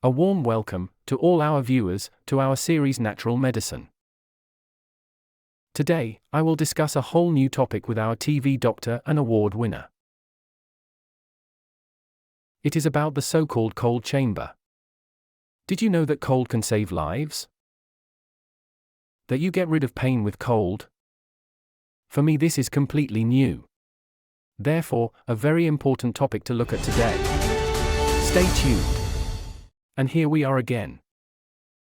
A warm welcome to all our viewers to our series Natural Medicine. Today, I will discuss a whole new topic with our TV doctor and award winner. It is about the so-called cold chamber. Did you know that cold can save lives? That you get rid of pain with cold? For me, this is completely new. Therefore, a very important topic to look at today. Stay tuned. And here we are again.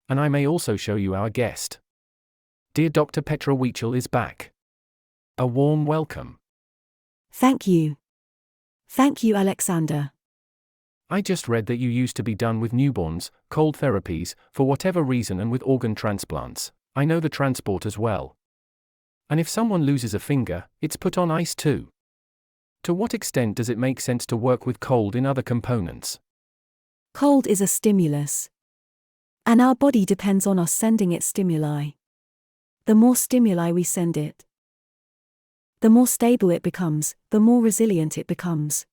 And I may also show you our guest. Dear Dr. Petra Wiechel is back. A warm welcome. Thank you. Thank you, Alexander. I just read that you used to be done with newborns, cold therapies, for whatever reason, and with organ transplants. I know the transport as well. And if someone loses a finger, it's put on ice too. To what extent does it make sense to work with cold in other components? Cold is a stimulus. And our body depends on us sending it stimuli. The more stimuli we send it, the more stable it becomes, the more resilient it becomes.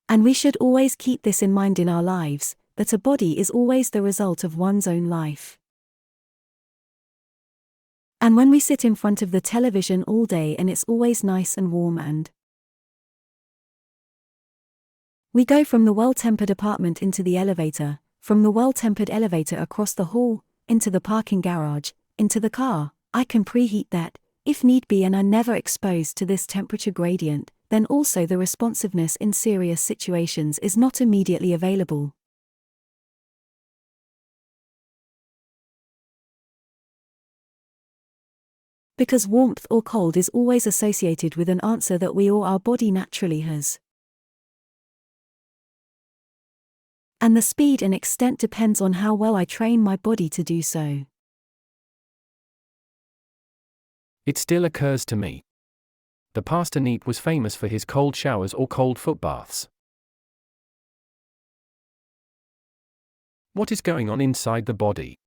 And we should always keep this in mind in our lives, that a body is always the result of one's own life. And when we sit in front of the television all day and it's always nice and warm, and we go from the well-tempered apartment into the elevator, from the well-tempered elevator across the hall, into the parking garage, into the car, I can preheat that, if need be, and are never exposed to this temperature gradient, then also the responsiveness in serious situations is not immediately available. Because warmth or cold is always associated with an answer that we or our body naturally has. And the speed and extent depends on how well I train my body to do so. It still occurs to me. The Pastor Neat was famous for his cold showers or cold foot baths. What is going on inside the body?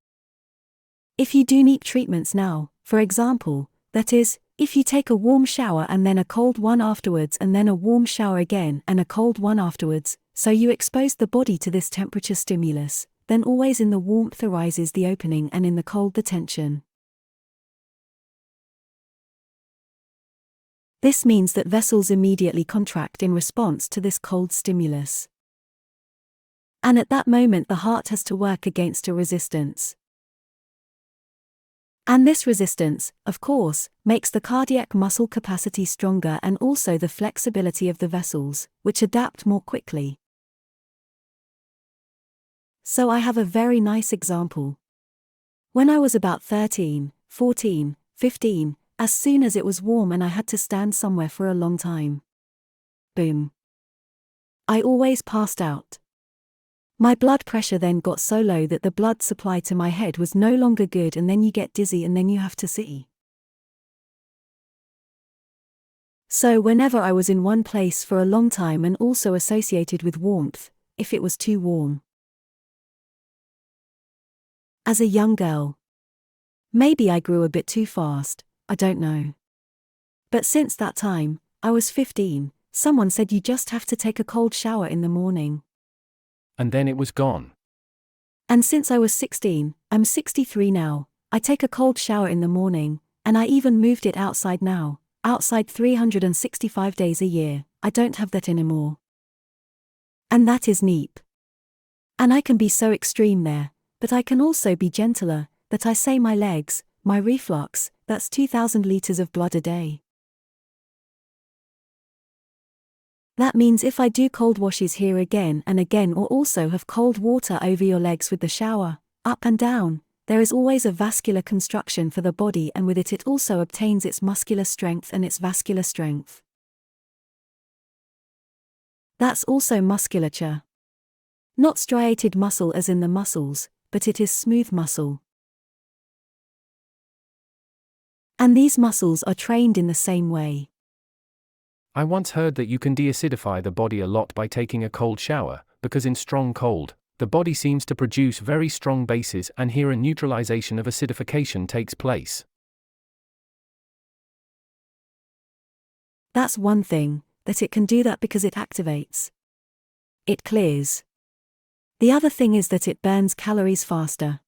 If you do NEEP treatments now, for example, that is, if you take a warm shower and then a cold one afterwards and then a warm shower again and a cold one afterwards, so you expose the body to this temperature stimulus, then always in the warmth arises the opening and in the cold the tension. This means that vessels immediately contract in response to this cold stimulus. And at that moment the heart has to work against a resistance. And this resistance, of course, makes the cardiac muscle capacity stronger and also the flexibility of the vessels, which adapt more quickly. So I have a very nice example. When I was about 13, 14, 15, as soon as it was warm and I had to stand somewhere for a long time, boom, I always passed out. My blood pressure then got so low that the blood supply to my head was no longer good, and then you get dizzy and then you have to see. So whenever I was in one place for a long time and also associated with warmth, if it was too warm. As a young girl, maybe I grew a bit too fast, I don't know. But since that time, I was 15, someone said you just have to take a cold shower in the morning. And then it was gone. And since I was 16, I'm 63 now, I take a cold shower in the morning, and I even moved it outside now, outside 365 days a year, I don't have that anymore. And that is NEEP. And I can be so extreme there, but I can also be gentler, that I say my legs, my reflux, that's 2,000 liters of blood a day. That means if I do cold washes here again and again, or also have cold water over your legs with the shower, up and down, there is always a vascular construction for the body, and with it also obtains its muscular strength and its vascular strength. That's also musculature. Not striated muscle as in the muscles, but it is smooth muscle. And these muscles are trained in the same way. I once heard that you can deacidify the body a lot by taking a cold shower, because in strong cold, the body seems to produce very strong bases, and here a neutralization of acidification takes place. That's one thing, that it can do that because it activates. It clears. The other thing is that it burns calories faster.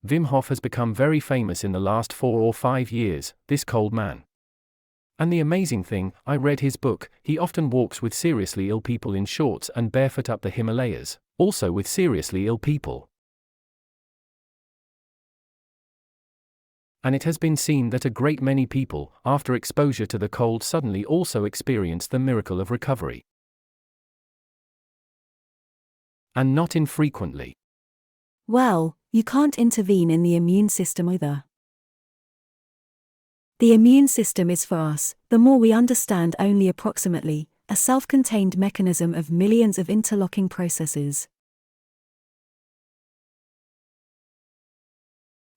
Wim Hof has become very famous in the last 4 or 5 years, this cold man. And the amazing thing, I read his book, he often walks with seriously ill people in shorts and barefoot up the Himalayas, also with seriously ill people. And it has been seen that a great many people, after exposure to the cold, suddenly also experience the miracle of recovery. And not infrequently. Well, you can't intervene in the immune system either. The immune system is for us, the more we understand only approximately, a self-contained mechanism of millions of interlocking processes.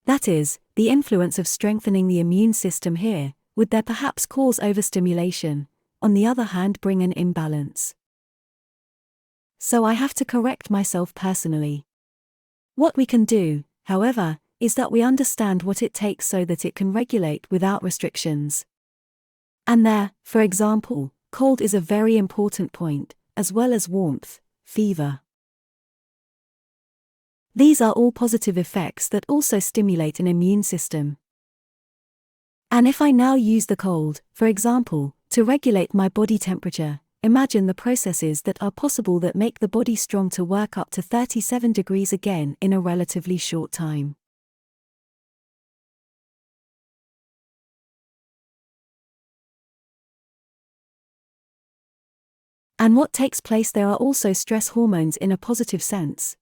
That is, the influence of strengthening the immune system here, would there perhaps cause overstimulation, on the other hand bring an imbalance. So I have to correct myself personally. What we can do, however, is that we understand what it takes so that it can regulate without restrictions. And there, for example, cold is a very important point, as well as warmth, fever. These are all positive effects that also stimulate an immune system. And if I now use the cold, for example, to regulate my body temperature, imagine the processes that are possible that make the body strong to work up to 37 degrees again in a relatively short time. And what takes place there are also stress hormones in a positive sense.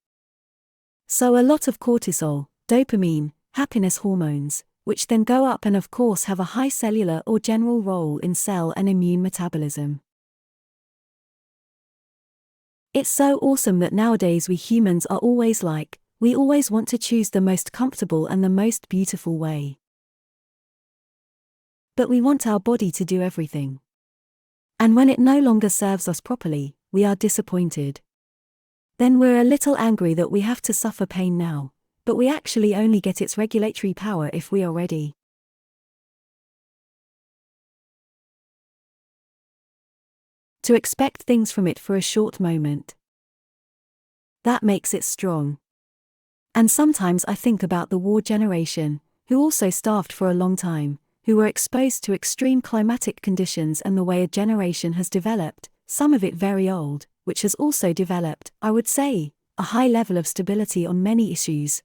So a lot of cortisol, dopamine, happiness hormones, which then go up and of course have a high cellular or general role in cell and immune metabolism. It's so awesome that nowadays we humans are always like, we always want to choose the most comfortable and the most beautiful way. But we want our body to do everything. And when it no longer serves us properly, we are disappointed. Then we're a little angry that we have to suffer pain now, but we actually only get its regulatory power if we are ready. To expect things from it for a short moment. That makes it strong. And sometimes I think about the war generation, who also starved for a long time, who were exposed to extreme climatic conditions and the way a generation has developed, some of it very old, which has also developed, I would say, a high level of stability on many issues.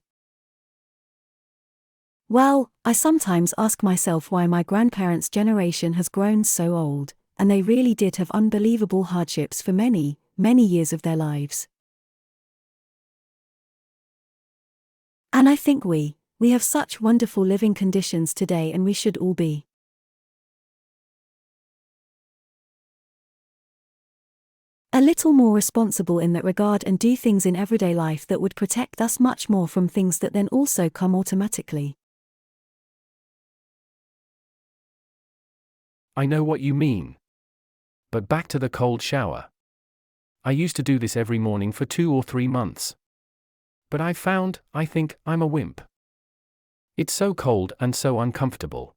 Well, I sometimes ask myself why my grandparents' generation has grown so old, and they really did have unbelievable hardships for many, many years of their lives. And I think we have such wonderful living conditions today, and we should all be a little more responsible in that regard and do things in everyday life that would protect us much more from things that then also come automatically. I know what you mean. But back to the cold shower. I used to do this every morning for 2 or 3 months. But I think, I'm a wimp. It's so cold and so uncomfortable.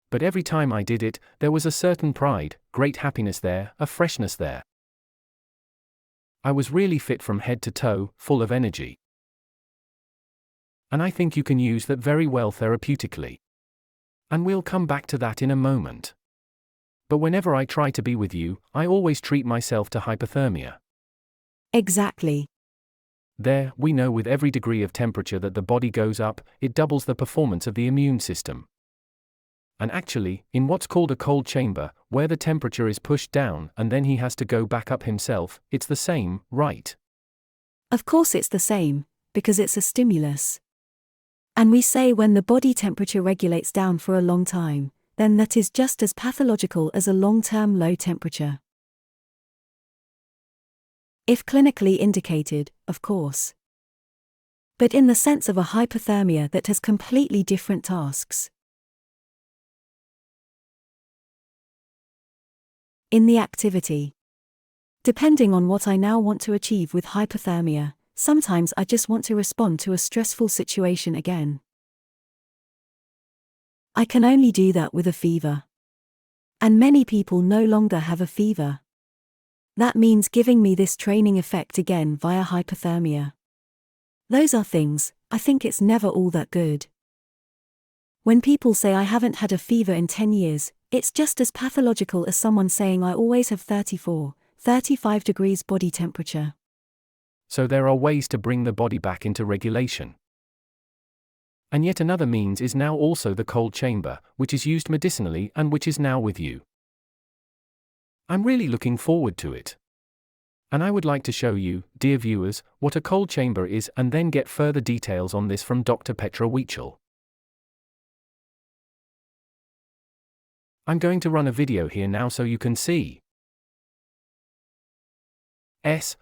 But every time I did it, there was a certain pride, great happiness there, a freshness there. I was really fit from head to toe, full of energy. And I think you can use that very well therapeutically. And we'll come back to that in a moment. But whenever I try to be with you, I always treat myself to hypothermia. Exactly. There, we know with every degree of temperature that the body goes up, it doubles the performance of the immune system. And actually, in what's called a cold chamber, where the temperature is pushed down and then he has to go back up himself, it's the same, right? Of course it's the same, because it's a stimulus. And we say when the body temperature regulates down for a long time, then that is just as pathological as a long-term low temperature. If clinically indicated, of course. But in the sense of a hypothermia that has completely different tasks. In the activity. Depending on what I now want to achieve with hypothermia, sometimes I just want to respond to a stressful situation again. I can only do that with a fever. And many people no longer have a fever. That means giving me this training effect again via hypothermia. Those are things, I think it's never all that good. When people say I haven't had a fever in 10 years, it's just as pathological as someone saying I always have 34, 35 degrees body temperature. So there are ways to bring the body back into regulation. And yet another means is now also the cold chamber, which is used medicinally and which is now with you. I'm really looking forward to it. And I would like to show you, dear viewers, what a cold chamber is and then get further details on this from Dr. Petra Wiechel. I'm going to run a video here now so you can see.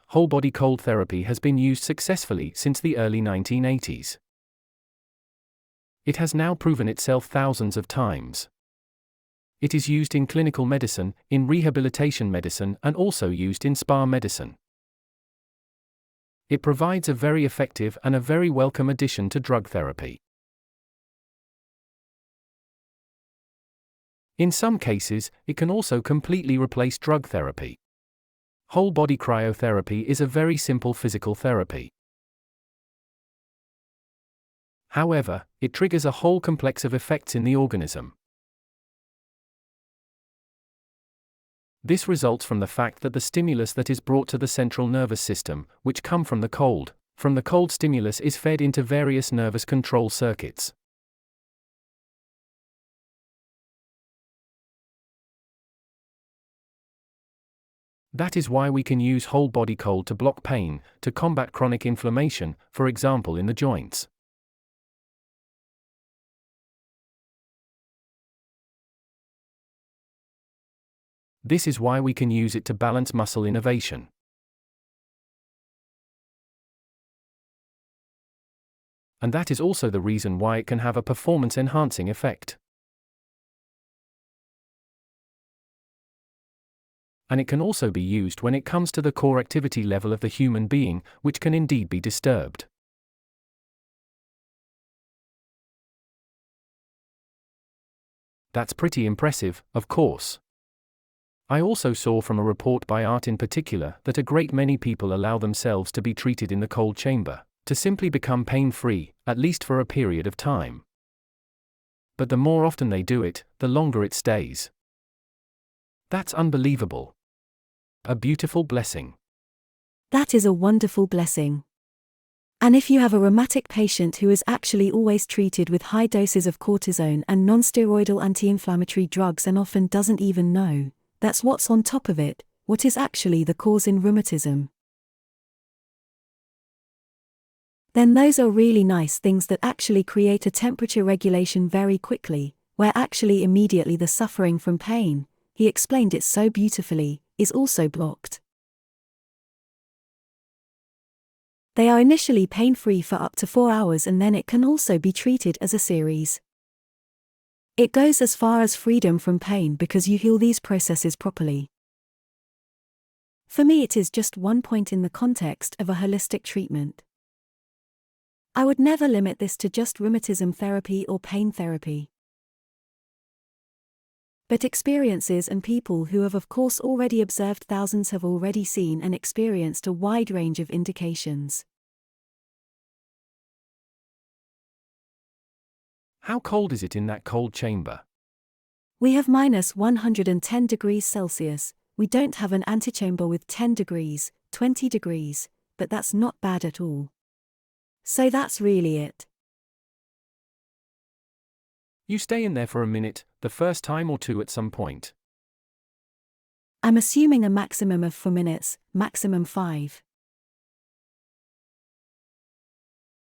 Whole body cold therapy has been used successfully since the early 1980s. It has now proven itself thousands of times. It is used in clinical medicine, in rehabilitation medicine, and also used in spa medicine. It provides a very effective and a very welcome addition to drug therapy. In some cases, it can also completely replace drug therapy. Whole body cryotherapy is a very simple physical therapy. However, it triggers a whole complex of effects in the organism. This results from the fact that the stimulus that is brought to the central nervous system, which come from the cold stimulus is fed into various nervous control circuits. That is why we can use whole body cold to block pain, to combat chronic inflammation, for example in the joints. This is why we can use it to balance muscle innervation. And that is also the reason why it can have a performance-enhancing effect. And it can also be used when it comes to the core activity level of the human being, which can indeed be disturbed. That's pretty impressive, of course. I also saw from a report by Art in particular that a great many people allow themselves to be treated in the cold chamber, to simply become pain-free, at least for a period of time. But the more often they do it, the longer it stays. That's unbelievable. A beautiful blessing. That is a wonderful blessing. And if you have a rheumatic patient who is actually always treated with high doses of cortisone and non-steroidal anti-inflammatory drugs and often doesn't even know, that's what's on top of it, what is actually the cause in rheumatism. Then those are really nice things that actually create a temperature regulation very quickly, where actually immediately the suffering from pain, he explained it so beautifully, is also blocked. They are initially pain-free for up to 4 hours and then it can also be treated as a series. It goes as far as freedom from pain because you heal these processes properly. For me it is just one point in the context of a holistic treatment. I would never limit this to just rheumatism therapy or pain therapy. But experiences and people who have of course already observed thousands have already seen and experienced a wide range of indications. How cold is it in that cold chamber? We have minus 110 degrees Celsius, we don't have an antechamber with 10 degrees, 20 degrees, but that's not bad at all. So that's really it. You stay in there for a minute, the first time or two at some point. I'm assuming a maximum of 4 minutes, maximum 5.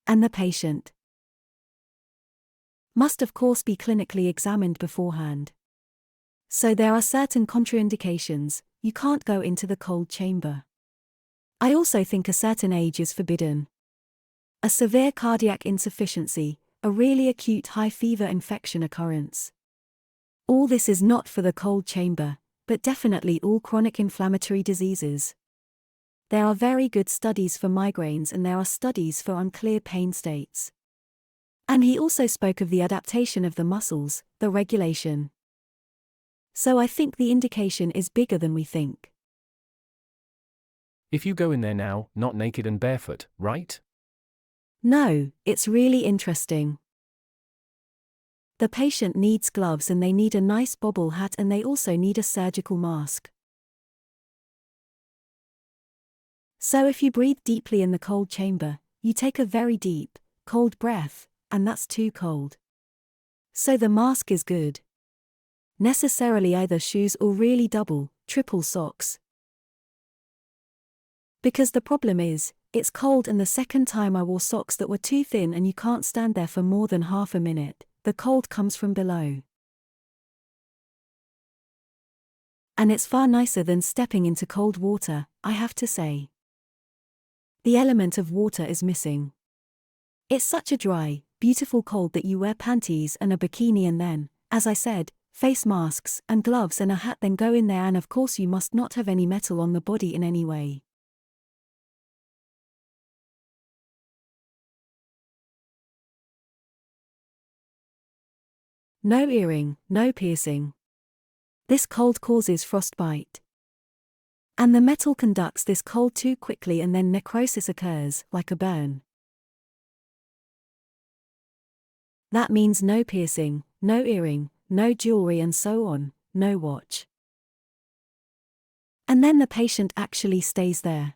And the patient must of course be clinically examined beforehand. So there are certain contraindications, you can't go into the cold chamber. I also think a certain age is forbidden. A severe cardiac insufficiency, a really acute high fever infection occurrence. All this is not for the cold chamber, but definitely all chronic inflammatory diseases. There are very good studies for migraines and there are studies for unclear pain states. And he also spoke of the adaptation of the muscles, the regulation. So I think the indication is bigger than we think. If you go in there now, not naked and barefoot, right? No, it's really interesting. The patient needs gloves and they need a nice bobble hat and they also need a surgical mask. So if you breathe deeply in the cold chamber, you take a very deep, cold breath, and that's too cold. So the mask is good. Necessarily either shoes or really double, triple socks. Because the problem is, it's cold and the second time I wore socks that were too thin and you can't stand there for more than half a minute, the cold comes from below. And it's far nicer than stepping into cold water, I have to say. The element of water is missing. It's such a dry, beautiful cold that you wear panties and a bikini and then, as I said, face masks and gloves and a hat, then go in there, and of course you must not have any metal on the body in any way. No earring, no piercing. This cold causes frostbite. And the metal conducts this cold too quickly and then necrosis occurs, like a burn. That means no piercing, no earring, no jewelry and so on, no watch. And then the patient actually stays there.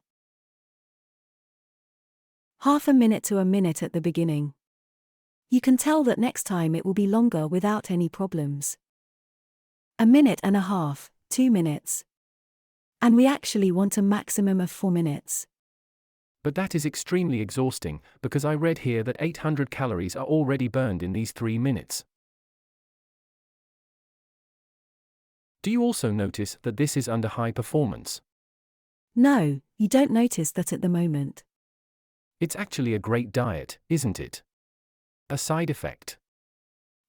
Half a minute to a minute at the beginning. You can tell that next time it will be longer without any problems. A minute and a half, 2 minutes. And we actually want a maximum of 4 minutes. But that is extremely exhausting, because I read here that 800 calories are already burned in these 3 minutes. Do you also notice that this is under high performance? No, you don't notice that at the moment. It's actually a great diet, isn't it? A side effect.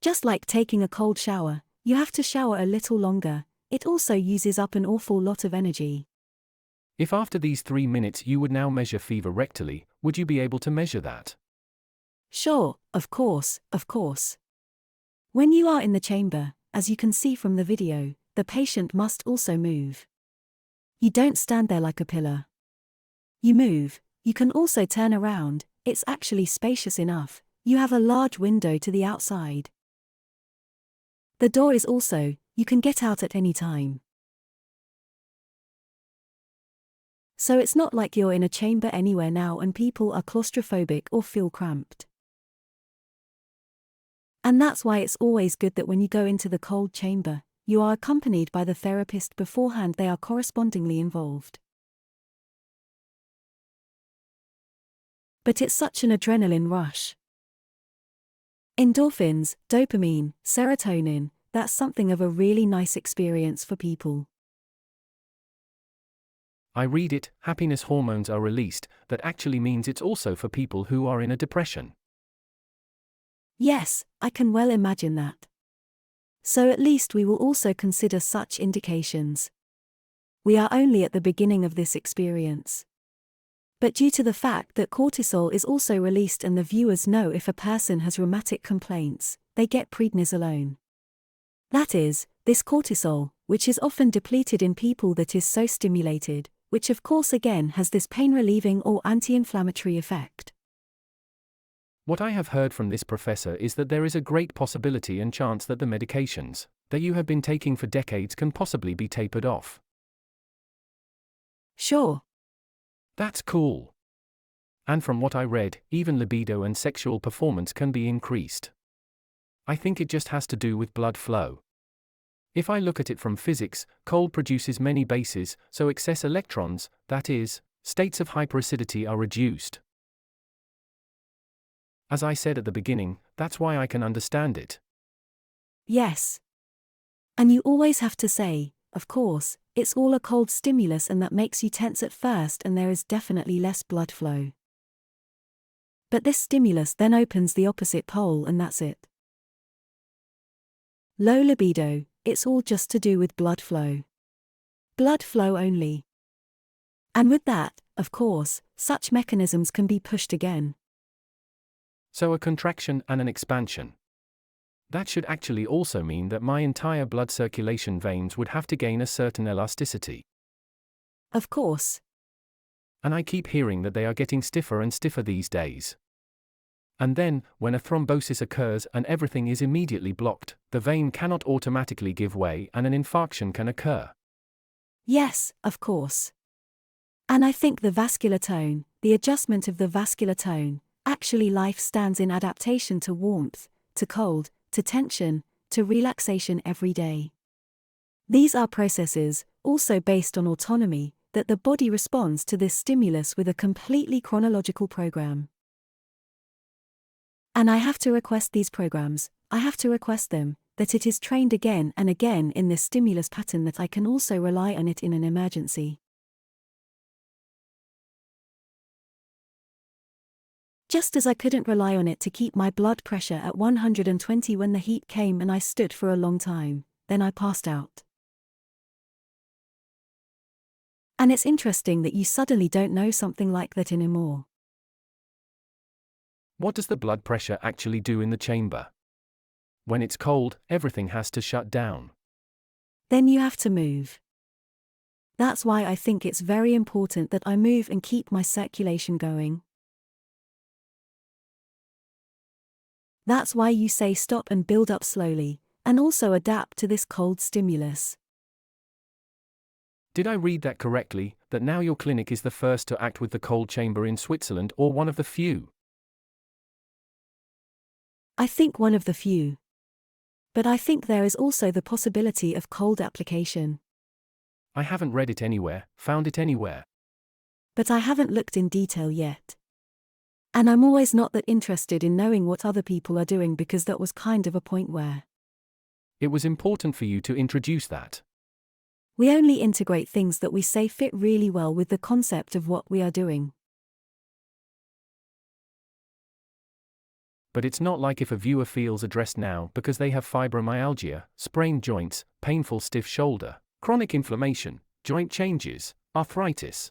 Just like taking a cold shower, you have to shower a little longer, it also uses up an awful lot of energy. If after these 3 minutes you would now measure fever rectally, would you be able to measure that? Sure, of course, of course. When you are in the chamber, as you can see from the video, the patient must also move. You don't stand there like a pillar. You move, you can also turn around, it's actually spacious enough, you have a large window to the outside. The door is also, you can get out at any time. So it's not like you're in a chamber anywhere now and people are claustrophobic or feel cramped. And that's why it's always good that when you go into the cold chamber, you are accompanied by the therapist beforehand, they are correspondingly involved. But it's such an adrenaline rush. Endorphins, dopamine, serotonin, that's something of a really nice experience for people. I read it, happiness hormones are released, that actually means it's also for people who are in a depression. Yes, I can well imagine that. So at least we will also consider such indications. We are only at the beginning of this experience. But due to the fact that cortisol is also released and the viewers know if a person has rheumatic complaints, they get prednisolone. That is, this cortisol, which is often depleted in people that is so stimulated, which of course again has this pain-relieving or anti-inflammatory effect. What I have heard from this professor is that there is a great possibility and chance that the medications that you have been taking for decades can possibly be tapered off. Sure. That's cool. And from what I read, even libido and sexual performance can be increased. I think it just has to do with blood flow. If I look at it from physics, cold produces many bases, so excess electrons, that is, states of hyperacidity are reduced. As I said at the beginning, that's why I can understand it. Yes. And you always have to say, of course, it's all a cold stimulus and that makes you tense at first and there is definitely less blood flow. But this stimulus then opens the opposite pole and that's it. Low libido, it's all just to do with blood flow. Blood flow only. And with that, of course, such mechanisms can be pushed again. So a contraction and an expansion. That should actually also mean that my entire blood circulation veins would have to gain a certain elasticity. Of course. And I keep hearing that they are getting stiffer and stiffer these days. And then, when a thrombosis occurs and everything is immediately blocked, the vein cannot automatically give way and an infarction can occur. Yes, of course. And I think the vascular tone, the adjustment of the vascular tone, actually life stands in adaptation to warmth, to cold, to tension, to relaxation every day. These are processes, also based on autonomy, that the body responds to this stimulus with a completely chronological program. And I have to request these programs, I have to request them, that it is trained again and again in this stimulus pattern that I can also rely on it in an emergency. Just as I couldn't rely on it to keep my blood pressure at 120 when the heat came and I stood for a long time, then I passed out. And it's interesting that you suddenly don't know something like that anymore. What does the blood pressure actually do in the chamber? When it's cold, everything has to shut down. Then you have to move. That's why I think it's very important that I move and keep my circulation going. That's why you say stop and build up slowly, and also adapt to this cold stimulus. Did I read that correctly, that now your clinic is the first to act with the cold chamber in Switzerland or one of the few? I think one of the few. But I think there is also the possibility of cold application. I haven't read it anywhere, found it anywhere. But I haven't looked in detail yet. And I'm always not that interested in knowing what other people are doing because that was kind of a point where It was important for you to introduce that. we only integrate things that we say fit really well with the concept of what we are doing. But it's not like if a viewer feels addressed now because they have fibromyalgia, sprained joints, painful stiff shoulder, chronic inflammation, joint changes, arthritis.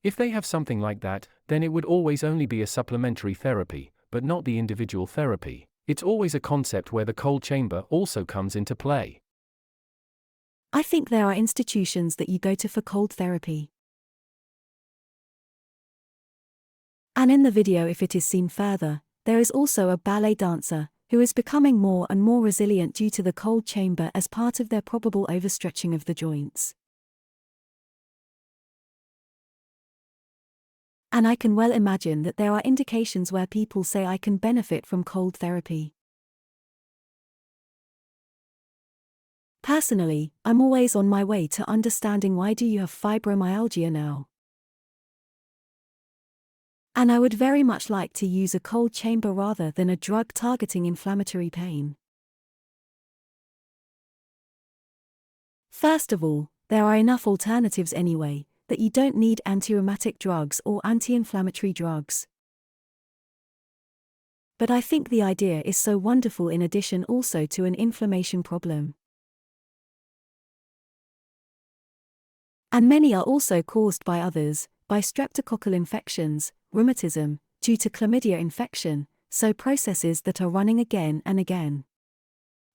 If they have something like that, then it would always only be a supplementary therapy, but not the individual therapy. It's always a concept where the cold chamber also comes into play. I think there are institutions that you go to for cold therapy. And in the video, if it is seen further, there is also a ballet dancer who is becoming more and more resilient due to the cold chamber as part of their probable overstretching of the joints. And I can well imagine that there are indications where people say I can benefit from cold therapy. Personally, I'm always on my way to understanding why do you have fibromyalgia now. And I would very much like to use a cold chamber rather than a drug targeting inflammatory pain. First of all, there are enough alternatives anyway, that you don't need anti-rheumatic drugs or anti-inflammatory drugs. But I think the idea is so wonderful in addition also to an inflammation problem. And many are also caused by others, by streptococcal infections, rheumatism, due to chlamydia infection, so processes that are running again and again.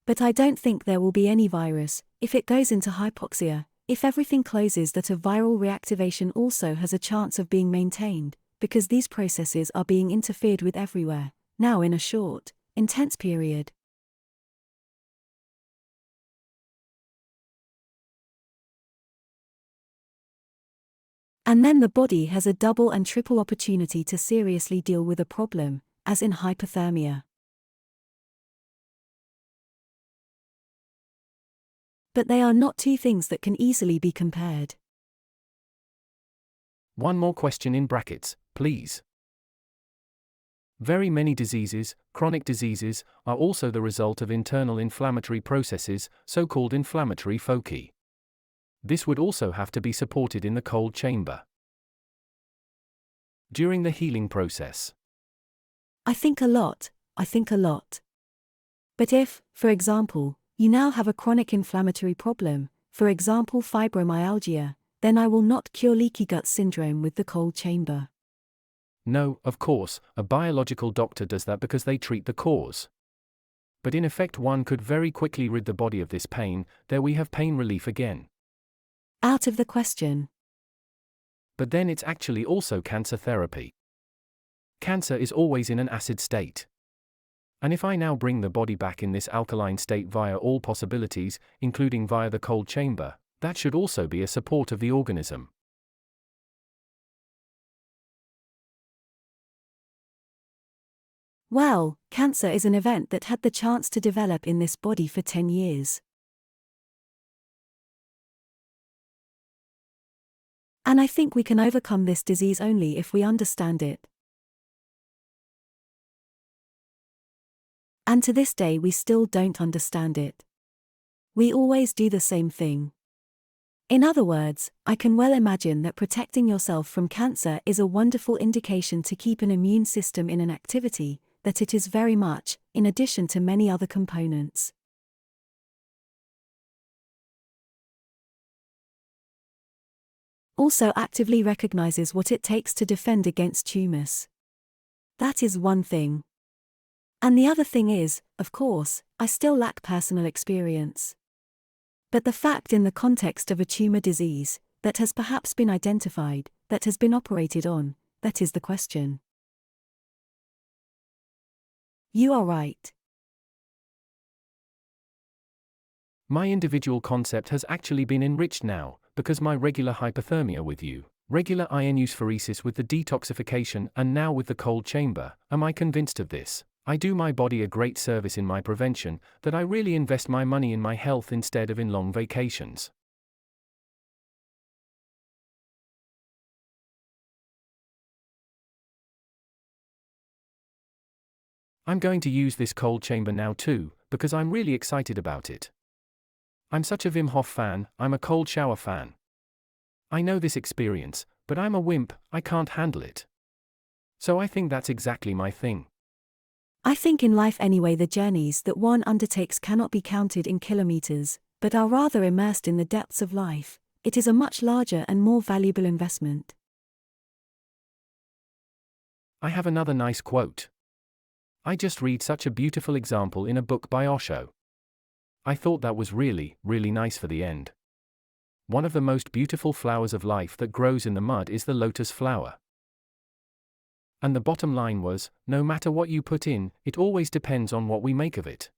But I don't think there will be any virus, if it goes into hypoxia, if everything closes, that a viral reactivation also has a chance of being maintained, because these processes are being interfered with everywhere, now in a short, intense period. And then the body has a double and triple opportunity to seriously deal with a problem, as in hypothermia. But they are not two things that can easily be compared. One more question in brackets, please. Very many diseases, chronic diseases, are also the result of internal inflammatory processes, so-called inflammatory foci. This would also have to be supported in the cold chamber during the healing process. I think a lot. But if, for example, you now have a chronic inflammatory problem, for example fibromyalgia, then I will not cure leaky gut syndrome with the cold chamber. No, of course, a biological doctor does that because they treat the cause. But in effect, one could very quickly rid the body of this pain. There we have pain relief again. Out of the question. But then it's actually also cancer therapy. Cancer is always in an acid state. And if I now bring the body back in this alkaline state via all possibilities, including via the cold chamber, that should also be a support of the organism. Well, cancer is an event that had the chance to develop in this body for 10 years. And I think we can overcome this disease only if we understand it. And to this day we still don't understand it. We always do the same thing. In other words, I can well imagine that protecting yourself from cancer is a wonderful indication to keep an immune system in an activity, that it is very much, in addition to many other components. Also actively recognizes what it takes to defend against tumors. That is one thing. And the other thing is, of course, I still lack personal experience. But the fact in the context of a tumor disease, that has perhaps been identified, that has been operated on, that is the question. You are right. My individual concept has actually been enriched now, because my regular hypothermia with you, regular ionusphoresis with the detoxification, and now with the cold chamber, am I convinced of this? I do my body a great service in my prevention, that I really invest my money in my health instead of in long vacations. I'm going to use this cold chamber now too, because I'm really excited about it. I'm such a Wim Hof fan, I'm a cold shower fan. I know this experience, but I'm a wimp, I can't handle it. So I think that's exactly my thing. I think in life anyway the journeys that one undertakes cannot be counted in kilometers, but are rather immersed in the depths of life. It is a much larger and more valuable investment. I have another nice quote. I just read such a beautiful example in a book by Osho. I thought that was really, really nice for the end. One of the most beautiful flowers of life that grows in the mud is the lotus flower. And the bottom line was, no matter what you put in, it always depends on what we make of it.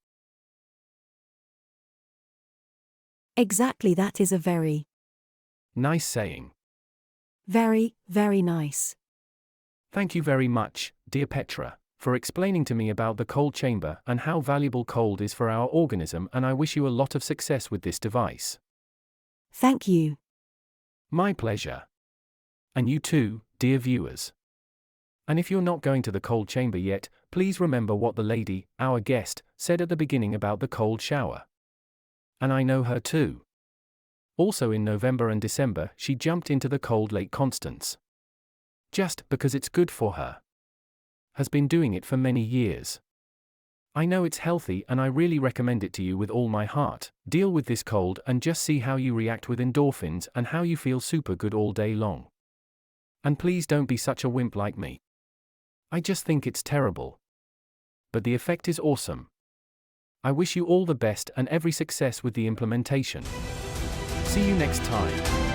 Exactly, that is a very nice saying. Very, very nice. Thank you very much, dear Petra, for explaining to me about the cold chamber and how valuable cold is for our organism, and I wish you a lot of success with this device. Thank you. My pleasure. And you too, dear viewers. And if you're not going to the cold chamber yet, please remember what the lady, our guest, said at the beginning about the cold shower. And I know her too. Also in November and December, she jumped into the cold Lake Constance. Just because it's good for her. Has been doing it for many years. I know it's healthy and I really recommend it to you with all my heart. Deal with this cold and just see how you react with endorphins and how you feel super good all day long. And please don't be such a wimp like me. I just think it's terrible. But the effect is awesome. I wish you all the best and every success with the implementation. See you next time.